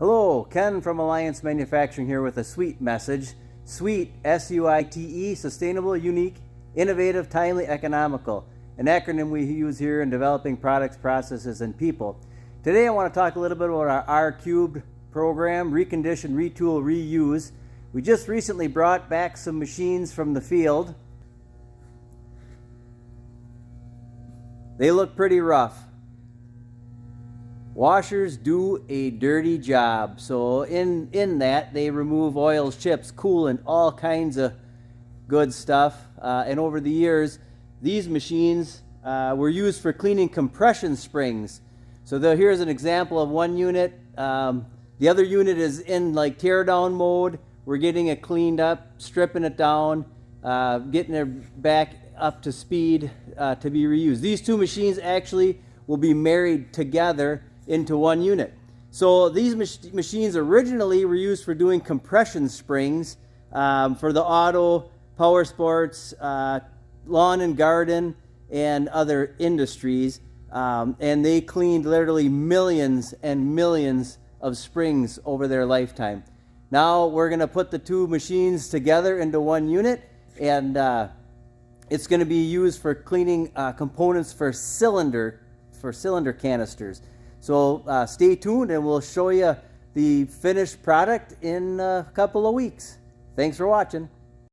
Hello, Ken from Alliance Manufacturing here with a sweet message. Sweet, S-U-I-T-E, sustainable, unique, innovative, timely, economical. An acronym we use here in developing products, processes, and people. Today I want to talk a little bit about our R-Cubed program, recondition, retool, reuse. We just recently brought back some machines from the field. They look pretty rough. Washers do a dirty job. So in that, they remove oils, chips, coolant, all kinds of good stuff. And over the years, these machines were used for cleaning compression springs. So here's an example of one unit. The other unit is in like tear down mode. We're getting it cleaned up, stripping it down, getting it back up to speed to be reused. These two machines actually will be married together into one unit. So these machines originally were used for doing compression springs for the auto, power sports, lawn and garden, and other industries. And they cleaned literally millions and millions of springs over their lifetime. Now we're going to put the two machines together into one unit, and it's going to be used for cleaning components for cylinder canisters. So stay tuned and we'll show you the finished product in a couple of weeks. Thanks for watching.